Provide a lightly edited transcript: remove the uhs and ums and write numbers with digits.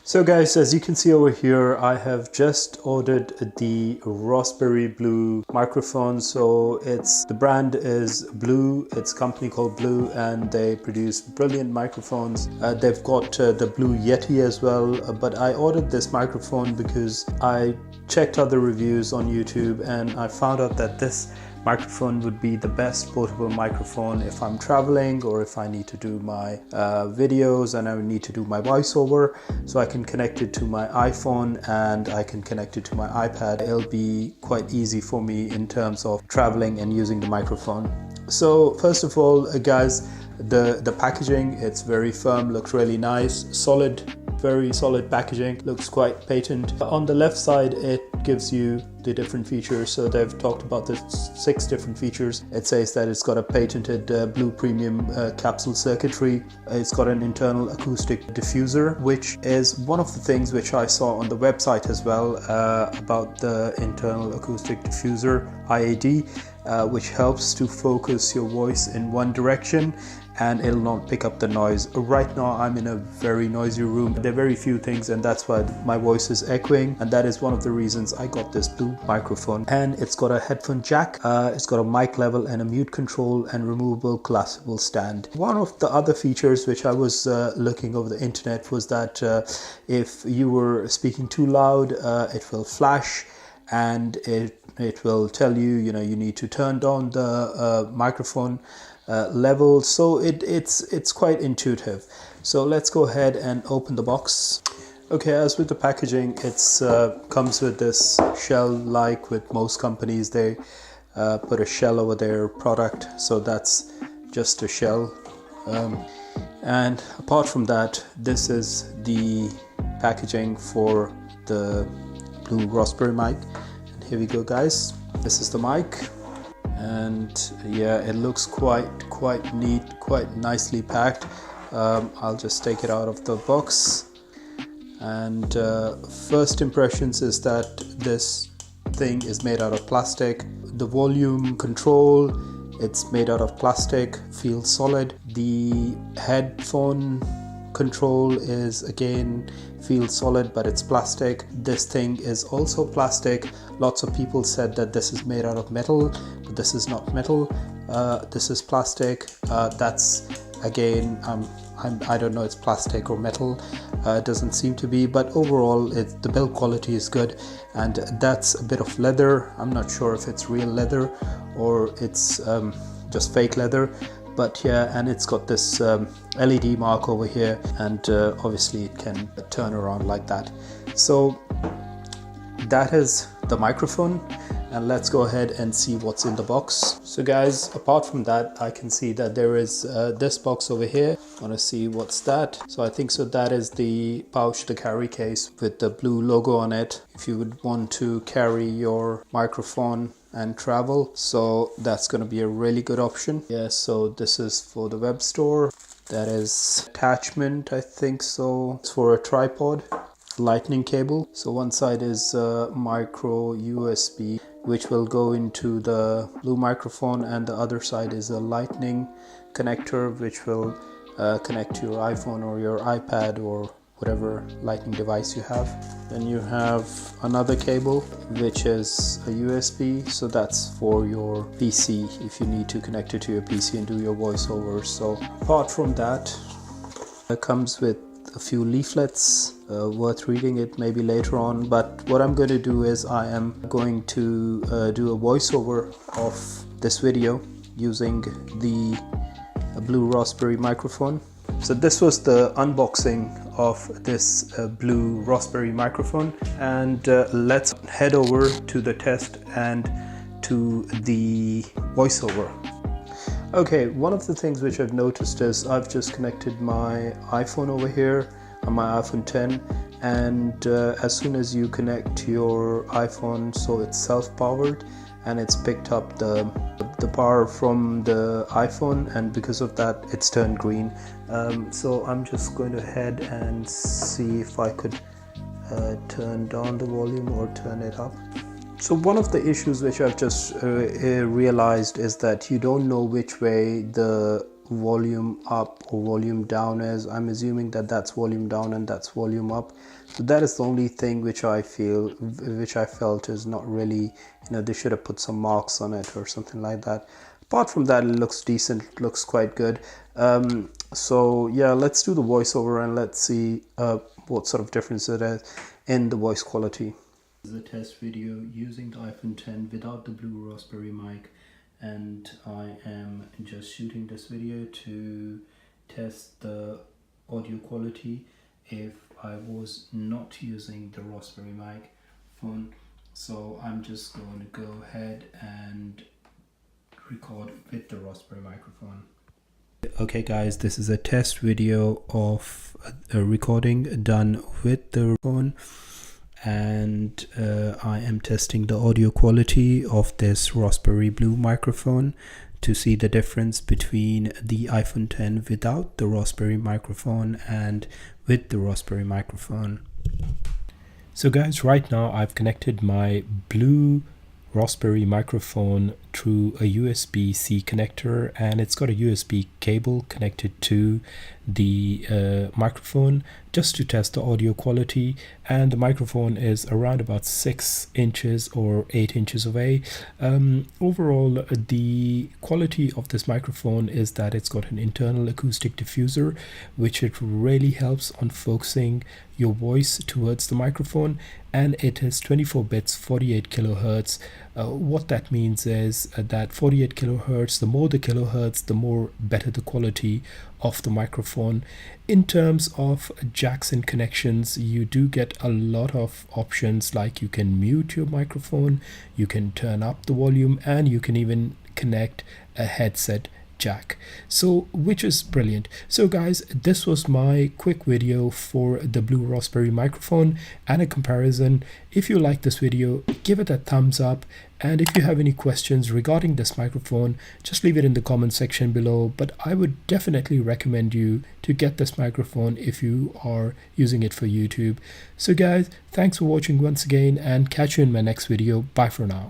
So guys, as you can see over here, I have just ordered the Raspberry Blue microphone. So the brand is Blue, it's a company called Blue, and they produce brilliant microphones. They've got the Blue Yeti as well, but I ordered this microphone because I checked other reviews on YouTube and I found out that this microphone would be the best portable microphone if I'm traveling or if I need to do my videos and I need to do my voiceover. So I can connect it to my iPhone and I can connect it to my iPad. It'll be quite easy for me in terms of traveling and using the microphone. So first of all, guys, the packaging, it's very firm, looks really nice, solid, very solid packaging, looks quite patent. On the left side, it gives you the different features. So they've talked about the 6 different features. It says that it's got a patented Blue Premium capsule circuitry. It's got an internal acoustic diffuser, which is one of the things which I saw on the website as well about the internal acoustic diffuser, IAD, which helps to focus your voice in one direction and it'll not pick up the noise. Right now I'm in a very noisy room. There are very few things and that's why my voice is echoing, and that is one of the reasons I got this Blue microphone. And it's got a headphone jack, it's got a mic level and a mute control and removable collapsible stand. One of the other features which I was looking over the internet was that if you were speaking too loud, it will flash and it will tell you, you need to turn down the microphone level. So it's quite intuitive. So let's go ahead and open the box. Okay, as with the packaging, it's comes with this shell. Like with most companies, they put a shell over their product, so that's just a shell. And apart from that, this is the packaging for the Blue Raspberry mic. And here we go, guys. This is the mic. And yeah, it looks quite neat, quite nicely packed. I'll just take it out of the box. And first impressions is that this thing is made out of plastic. The volume control, it's made out of plastic, feels solid. The headphone control is again feels solid, but it's plastic. This thing is also plastic. Lots of people said that this is made out of metal, but this is not metal. This is plastic. That's again, I don't know, it's plastic or metal. It doesn't seem to be, but overall the build quality is good. And that's a bit of leather. I'm not sure if it's real leather or it's just fake leather. But yeah, and it's got this LED mark over here, and obviously it can turn around like that. So that is the microphone, and let's go ahead and see what's in the box. So guys, apart from that, I can see that there is this box over here. I want to see what's that. So I think so that is the pouch, the carry case with the Blue logo on it, if you would want to carry your microphone and travel. So that's going to be a really good option. Yeah, so this is for the web store. That is attachment, I think so. It's for a tripod. Lightning cable. So one side is micro USB, which will go into the Blue microphone, and the other side is a lightning connector, which will connect to your iPhone or your iPad or whatever lightning device you have. Then you have another cable, which is a USB, so that's for your PC if you need to connect it to your PC and do your voiceover. So apart from that, it comes with a few leaflets, worth reading it maybe later on. But what I'm going to do is I am going to do a voiceover of this video using the Blue Raspberry microphone. So this was the unboxing of this Blue Raspberry microphone, and let's head over to the test and to the voiceover. Okay, one of the things which I've noticed is I've just connected my iPhone over here on my iPhone 10, and as soon as you connect your iPhone, so it's self-powered and it's picked up the power from the iPhone, and because of that it's turned green. So I'm just going to head and see if I could turn down the volume or turn it up. So one of the issues which I've just realized is that you don't know which way the volume up or volume down is. I'm assuming that that's volume down and that's volume up. So that is the only thing which I felt is not really, you know, they should have put some marks on it or something like that. Apart from that, it looks decent, it looks quite good. So yeah, let's do the voiceover and let's see what sort of difference it is in the voice quality. This is a test video using the iPhone X without the blue Raspberry mic, and I am just shooting this video to test the audio quality if I was not using the Raspberry mic phone. So I'm just going to go ahead and record with the Raspberry microphone. Okay guys, this is a test video of a recording done with the phone, and I am testing the audio quality of this Raspberry Blue microphone to see the difference between the iPhone X without the Raspberry microphone and with the Raspberry microphone. So guys, right now I've connected my blue Raspberry microphone through a USB-C connector, and it's got a USB cable connected to the microphone just to test the audio quality. And the microphone is around about 6 inches or 8 inches away. Overall, the quality of this microphone is that it's got an internal acoustic diffuser, which it really helps on focusing your voice towards the microphone, and it is 24 bits 48 kilohertz. What that means is that 48 kilohertz, the more the kilohertz, the more better the quality of the microphone. In terms of jacks and connections, you do get a lot of options, like you can mute your microphone, you can turn up the volume, and you can even connect a headset jack, so which is brilliant. So guys, this was my quick video for the blue Raspberry microphone and a comparison. If you like this video, give it a thumbs up, and if you have any questions regarding this microphone, just leave it in the comment section below. But I would definitely recommend you to get this microphone if you are using it for YouTube. So guys, thanks for watching once again, and catch you in my next video. Bye for now.